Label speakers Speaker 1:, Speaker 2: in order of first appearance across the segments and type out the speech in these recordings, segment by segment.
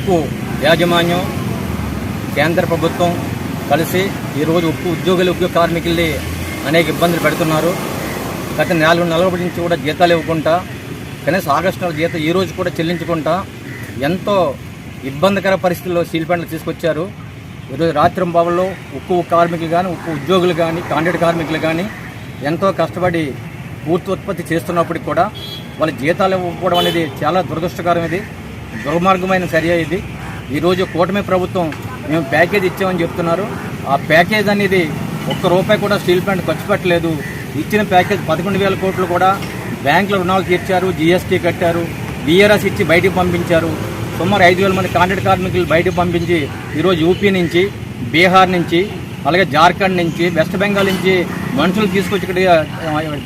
Speaker 1: ఉక్కు యాజమాన్యం కేంద్ర ప్రభుత్వం కలిసి ఈరోజు ఉద్యోగ కార్మికుల్ని అనేక ఇబ్బందులు పెడుతున్నారు. గత 4 నెలల నుంచి కూడా జీతాలు ఇవ్వకుండా, కనీసం ఆగస్టు నెల జీతం ఈ రోజు కూడా చెల్లించకుండా ఎంతో ఇబ్బందికర పరిస్థితుల్లో స్టీల్ ప్లాంట్లు తీసుకొచ్చారు. ఈరోజు రాత్రింబావుల్లో ఉక్కు కార్మికులు కానీ, ఉక్కు ఉద్యోగులు కానీ, కాంట్రాక్ట్ కార్మికులు కానీ ఎంతో కష్టపడి పూర్తి ఉత్పత్తి చేస్తున్నప్పటికి కూడా వాళ్ళ జీతాలు ఇవ్వకపోవడం అనేది చాలా దురదృష్టకరం. ఇది దుర్మార్గమైన చర్య. ఇది ఈరోజు కూటమి ప్రభుత్వం మేము ప్యాకేజ్ ఇచ్చామని చెప్తున్నారు. ఆ ప్యాకేజ్ అనేది ₹1 కూడా స్టీల్ ప్లాంట్ ఖర్చు పెట్టలేదు. ఇచ్చిన ప్యాకేజ్ 11,000 కోట్లు కూడా బ్యాంకుల రుణాలు తీర్చారు, జీఎస్టీ కట్టారు, బీఆర్ఎస్ ఇచ్చి బయటకు పంపించారు. సుమారు 5,000 మంది కాంట్రాక్ట్ కార్మికులు బయటకు పంపించి ఈరోజు యూపీ నుంచి, బీహార్ నుంచి, అలాగే జార్ఖండ్ నుంచి, వెస్ట్ బెంగాల్ నుంచి మనుషులు తీసుకొచ్చి ఇక్కడ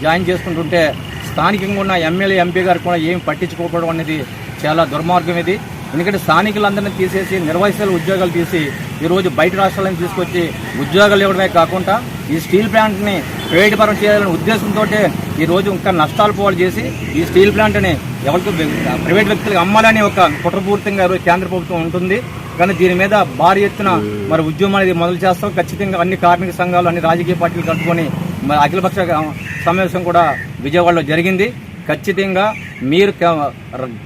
Speaker 1: జాయిన్ చేసుకుంటుంటే స్థానికంగా ఉన్న ఎమ్మెల్యే, ఎంపీ గారు కూడా ఏం పట్టించుకోకపోవడం అనేది చాలా దుర్మార్గం. ఇది ఎందుకంటే స్థానికులందరినీ తీసేసి నిర్వహిస్తున్న ఉద్యోగాలు తీసి ఈరోజు బయట రాష్ట్రాలను తీసుకొచ్చి ఉద్యోగాలు ఇవ్వడమే కాకుండా ఈ స్టీల్ ప్లాంట్ని ప్రైవేట్ పరం చేయాలనే ఉద్దేశంతో ఈరోజు ఇంకా నష్టాలు పోవాలి చేసి ఈ స్టీల్ ప్లాంట్ని ఎవరికి ప్రైవేట్ వ్యక్తులకు అమ్మాలని ఒక కుట్రపూరితంగా కేంద్ర ప్రభుత్వం ఉంటుంది. కానీ దీని మీద భారీ ఎత్తున మరి ఉద్యమం అనేది మొదలు చేస్తాం. ఖచ్చితంగా అన్ని కార్మిక సంఘాలు, అన్ని రాజకీయ పార్టీలు కలుపుకొని మరి అఖిలపక్ష సమావేశం కూడా విజయవాడలో జరిగింది. ఖచ్చితంగా మీరు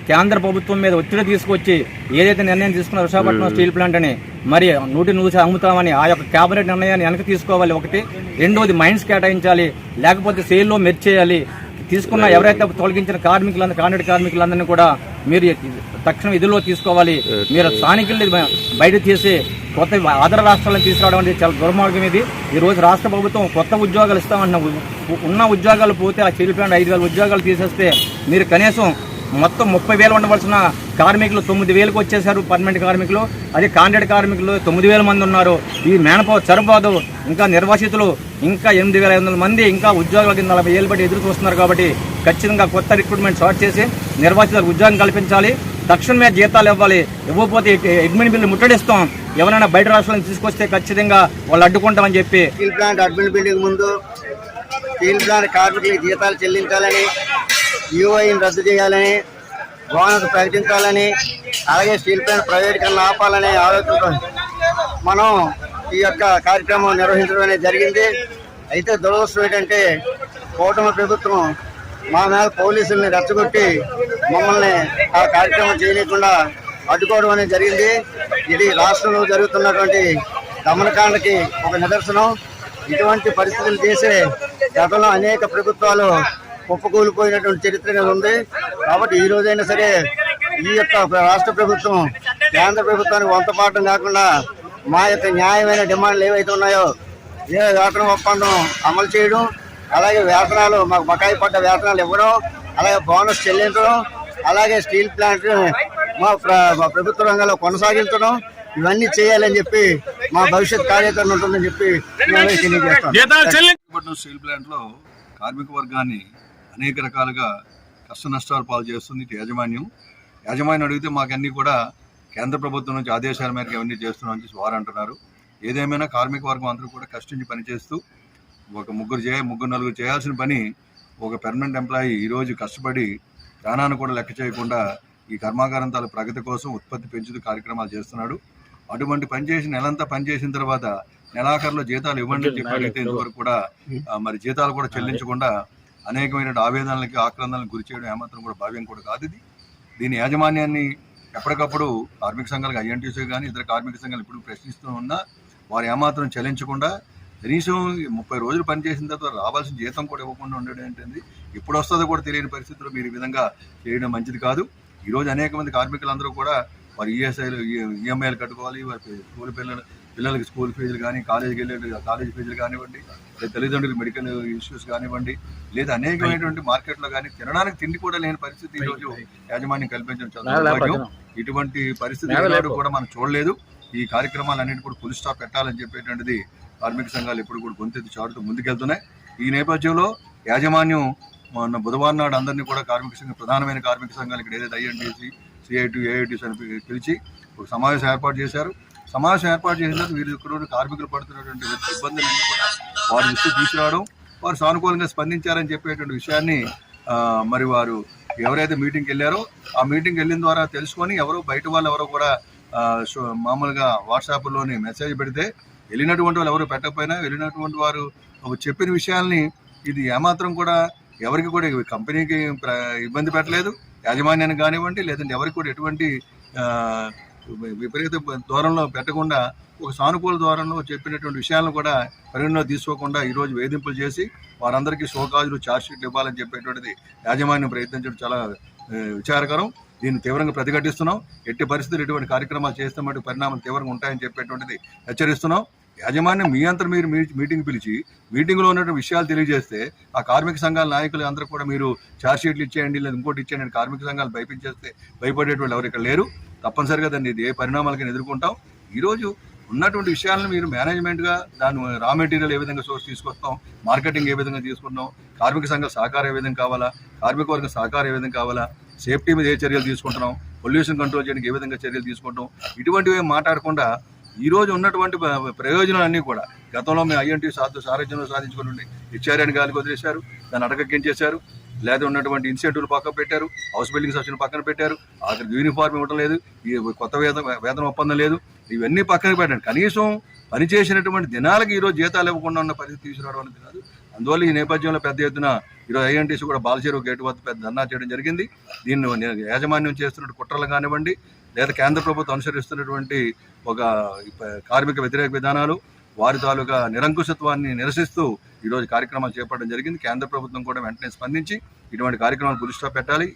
Speaker 1: కేంద్ర ప్రభుత్వం మీద ఒత్తిడి తీసుకొచ్చి ఏదైతే నిర్ణయం తీసుకున్న విశాఖపట్నం స్టీల్ ప్లాంట్ అని మరి 100% అమ్ముతామని ఆ యొక్క కేబినెట్ నిర్ణయాన్ని వెనక్కి తీసుకోవాలి. ఒకటి. రెండోది మైండ్స్ కేటాయించాలి, లేకపోతే సేల్లో మెర్జ్ చేయాలి. తీసుకున్న ఎవరైతే తొలగించిన కార్మికులందరూ, కాంట్రాక్ట్ కార్మికులందరినీ కూడా మీరు తక్షణం విధుల్లో తీసుకోవాలి. మీరు స్థానికుల్ని బయట తీసి కొత్త ఆంధ్ర రాష్ట్రాలను తీసుకురావడం అనేది చాలా దుర్మార్గం. ఇది ఈరోజు రాష్ట్ర ప్రభుత్వం కొత్త ఉద్యోగాలు ఇస్తామన్న ఉన్న ఉద్యోగాలు పోతే ఆ స్టీల్ ప్లాంట్ 5,000 ఉద్యోగాలు తీసేస్తే మీరు కనీసం మొత్తం 30,000 ఉండవలసిన కార్మికులు 9,000కి వచ్చేసారు పర్మనెంట్ కార్మికులు. అదే కాంట్రాక్ట్ కార్మికులు 9,000 మంది ఉన్నారు. ఈ మేనపో సరిపోదు. ఇంకా నిర్వాసితులు ఇంకా 8,500 మంది ఇంకా ఉద్యోగాలకి 40,000 బట్టి ఎదురు చూస్తున్నారు. కాబట్టి ఖచ్చితంగా కొత్త రిక్రూట్మెంట్ స్టార్ట్ చేసి నిర్వాసితులకు ఉద్యోగం కల్పించాలి. తక్షణమే జీతాలు ఇవ్వాలి. ఇవ్వకపోతే అడ్మిన్ బిల్లు ముట్టడిస్తాం. ఎవరైనా బయట రాష్ట్రాలను తీసుకొస్తే ఖచ్చితంగా వాళ్ళు అడ్డుకుంటామని చెప్పి
Speaker 2: స్టీల్ ప్లాంట్ అడ్మిన్ బిల్డింగ్ ముందు స్టీల్ ప్లాంట్ కార్మికులకు జీతాలు చెల్లించాలని, యూఐని రద్దు చేయాలని, బోనస్ ప్రకటించాలని, అలాగే స్టీల్ ప్లాంట్ ప్రైవేటీకరణ ఆపాలనే ఆలోచనతో మనం ఈ యొక్క కార్యక్రమం నిర్వహించడం అనేది జరిగింది. అయితే దురదృష్టం ఏంటంటే కూటమి ప్రభుత్వం మా మీద పోలీసుల్ని రెచ్చగొట్టి మమ్మల్ని ఆ కార్యక్రమం చేయలేకుండా అడ్డుకోవడం అనేది జరిగింది. ఇది రాష్ట్రంలో జరుగుతున్నటువంటి దమనకాండకి ఒక నిదర్శనం. ఇటువంటి పరిస్థితులు చేసే గతంలో అనేక ప్రభుత్వాలు కుప్పకూలిపోయినటువంటి చరిత్ర ఉంది. కాబట్టి ఈ రోజైనా సరే ఈ యొక్క రాష్ట్ర ప్రభుత్వం కేంద్ర ప్రభుత్వానికి వంతపాఠం కాకుండా మా యొక్క న్యాయమైన డిమాండ్లు ఏవైతే ఉన్నాయో ఏ వేతన ఒప్పందం అమలు చేయడం, అలాగే వేతనాలు మాకు బకాయి పడ్డ వేతనాలు ఇవ్వడం, అలాగే బోనస్ చెల్లించడం, అలాగే స్టీల్ ప్లాంట్ మా ప్రభుత్వ రంగంలో కొనసాగించడం, ఇవన్నీ చేయాలని చెప్పి మా భవిష్యత్ కార్యాచరణ ఉంటుందని చెప్పి
Speaker 3: స్టీల్ ప్లాంట్ లో కార్మిక వర్గాన్ని అనేక రకాలుగా కష్ట నష్టాలు పాలు చేస్తుంది యాజమాన్యం అడిగితే మాకన్నీ కూడా కేంద్ర ప్రభుత్వం నుంచి ఆదేశాల మేరకు అవన్నీ చేస్తున్నామని చెప్పి వారు అంటున్నారు. ఏదేమైనా కార్మిక వర్గం అందరూ కూడా కష్టించి పనిచేస్తూ ఒక ముగ్గురు నలుగురు చేయాల్సిన పని ఒక పర్మనెంట్ ఎంప్లాయీ ఈరోజు కష్టపడి ప్రాణాన్ని కూడా లెక్క చేయకుండా ఈ కర్మాగారం తాలూ ప్రగతి కోసం ఉత్పత్తి పెంచుతూ కార్యక్రమాలు చేస్తున్నాడు. అటువంటి పనిచేసి నెలంతా పనిచేసిన తర్వాత నెలాఖరులో జీతాలు ఇవ్వండి చెప్పి అడిగితే ఇంతవరకు కూడా మరి జీతాలు కూడా చెల్లించకుండా అనేకమైన ఆవేదనలకి, ఆక్రందనలకు గురి చేయడం ఏమాత్రం కూడా భావ్యం కూడా కాదు. దీని యాజమాన్యాన్ని ఎప్పటికప్పుడు కార్మిక సంఘాలకు, ఐఎన్టీసీ కానీ ఇతర కార్మిక సంఘాలు ఇప్పుడు ప్రశ్నిస్తూ ఉన్నా వారు ఏమాత్రం చెల్లించకుండా కనీసం 30 రోజులు పనిచేసిన తర్వాత రావాల్సిన జీతం కూడా ఇవ్వకుండా ఉండడం ఏంటంటే ఎప్పుడు వస్తుందో కూడా తెలియని పరిస్థితుల్లో మీరు ఈ విధంగా చేయడం మంచిది కాదు. ఈరోజు అనేక మంది కార్మికులందరూ కూడా వారి ఈఎంఐలు కట్టుకోవాలి, వారి స్కూల్ పిల్లలకి స్కూల్ ఫీజులు కానీ, కాలేజీకి వెళ్ళే కాలేజీ ఫీజులు కానివ్వండి, లేదా తల్లిదండ్రులకు మెడికల్ ఇష్యూస్ కానివ్వండి, లేదా అనేకమైనటువంటి మార్కెట్లో కానీ తినడానికి తిండి కూడా లేని పరిస్థితి ఈరోజు యాజమాన్యం కల్పించడం చాలా. ఇటువంటి పరిస్థితి కూడా మనం చూడలేదు. ఈ కార్యక్రమాలన్నింటి కూడా ఫుల్ స్టాప్ పెట్టాలని చెప్పేటువంటిది కార్మిక సంఘాలు ఎప్పుడు కూడా గొంతెత్తి చాటుతూ ముందుకెళ్తున్నాయి. ఈ నేపథ్యంలో యాజమాన్యం మొన్న బుధవారం నాడు అందరినీ కూడా ప్రధానమైన కార్మిక సంఘాలు ఇక్కడ ఏదైతే ఐఎన్టీసీ, సిఐటి, ఏఐటీసీ అని పిలిచి ఒక సమావేశం ఏర్పాటు చేశారు. సమావేశం ఏర్పాటు చేసిన తర్వాత వీరు ఇక్కడ కార్మికులు పడుతున్నటువంటి ఇబ్బందులన్నీ కూడా వారి దృష్టికి తీసుకురావడం, వారు సానుకూలంగా స్పందించారని చెప్పేటువంటి విషయాన్ని మరి వారు ఎవరైతే మీటింగ్కి వెళ్ళారో ఆ మీటింగ్కి వెళ్ళిన ద్వారా తెలుసుకొని బయట వాళ్ళు ఎవరో కూడా మామూలుగా వాట్సాప్లోని మెసేజ్ పెడితే వెళ్ళినటువంటి వాళ్ళు ఎవరు పెట్టకపోయినా వెళ్ళినటువంటి వారు చెప్పిన విషయాల్ని ఇది ఏమాత్రం కూడా ఎవరికి కూడా కంపెనీకి ఇబ్బంది పెట్టలేదు, యాజమాన్యానికి కానివ్వండి, లేదంటే ఎవరికి కూడా ఎటువంటి విపరీత దూరంలో పెట్టకుండా ఒక సానుకూల ద్వారంలో చెప్పినటువంటి విషయాలను కూడా పరిగణలో తీసుకోకుండా ఈరోజు వేధింపులు చేసి వారందరికీ షోకాజులు ఛార్జ్షీట్లు ఇవ్వాలని చెప్పేటువంటిది యాజమాన్యం ప్రయత్నించడం చాలా విచారకరం. దీన్ని తీవ్రంగా ప్రతిఘటిస్తున్నాం. ఎట్టి పరిస్థితులు ఇటువంటి కార్యక్రమాలు చేస్తే మటు పరిణామాలు తీవ్రంగా ఉంటాయని చెప్పేటువంటిది హెచ్చరిస్తున్నాం. యాజమాన్యం మీ అంతా మీరు మీటింగ్ పిలిచి మీటింగ్లో ఉన్నటువంటి విషయాలు తెలియజేస్తే ఆ కార్మిక సంఘాల నాయకులు అందరూ కూడా మీరు ఛార్జ్షీట్లు ఇచ్చేయండి లేదా ఇంకోటి ఇచ్చేయండి కార్మిక సంఘాలు భయపించేస్తే భయపడేటువంటి ఎవరు ఇక్కడ లేరు. తప్పనిసరిగా దాన్ని ఏ పరిణామాలకైనా ఎదుర్కొంటాం. ఈరోజు ఉన్నటువంటి విషయాలను మీరు మేనేజ్మెంట్గా దాని రా మెటీరియల్ ఏ విధంగా సోర్స్ తీసుకొస్తాం, మార్కెటింగ్ ఏ విధంగా తీసుకుంటాం, కార్మిక సంఘాల సహకారం ఏ విధంగా కావాలా, కార్మిక వర్గ సహకారం ఏ విధంగా కావాలా, సేఫ్టీ మీద ఏ చర్యలు తీసుకుంటున్నాం, పొల్యూషన్ కంట్రోల్ చేయడానికి ఏ విధంగా చర్యలు తీసుకుంటాం, ఇటువంటివి మాట్లాడకుండా ఈరోజు ఉన్నటువంటి ప్రయోజనాలన్నీ కూడా గతంలో మేము ఐఎన్టీ సారథ్యంలో సాధించుకుని హెచ్ఆర్ఎన్ గాలికి వదిలేశారు, దాన్ని అడగక్కించేశారు, లేదా ఉన్నటువంటి ఇన్సెంటివ్లు పక్కన పెట్టారు, హౌస్ బిల్డింగ్ సబ్సిడీ పక్కన పెట్టారు, ఆఖరికి యూనిఫార్మ్ ఇవ్వడం లేదు, ఈ కొత్త వేతన ఒప్పందం లేదు, ఇవన్నీ పక్కన పెట్టండి. కనీసం పనిచేసినటువంటి దినాలకి ఈరోజు జీతాలు ఇవ్వకుండా ఉన్న పరిస్థితి తీసుకురావడం అనేది కాదు. అందువల్ల ఈ నేపథ్యంలో పెద్ద ఎత్తున ఈరోజు ఐఎన్టీసీ కూడా బాలచెరువు గేటు వద్ద పెద్ద ధర్నా చేయడం జరిగింది. దీన్ని యాజమాన్యం చేస్తున్న కుట్రలు కానివ్వండి, లేదా కేంద్ర ప్రభుత్వం అనుసరిస్తున్నటువంటి ఒక కార్మిక వ్యతిరేక విధానాలు, వారి తాలూకా నిరంకుశత్వాన్ని నిరసిస్తూ ఈరోజు కార్యక్రమాలు చేపట్టడం జరిగింది. కేంద్ర ప్రభుత్వం కూడా వెంటనే స్పందించి ఇటువంటి కార్యక్రమాలు పులి స్టాప్ పెట్టాలి.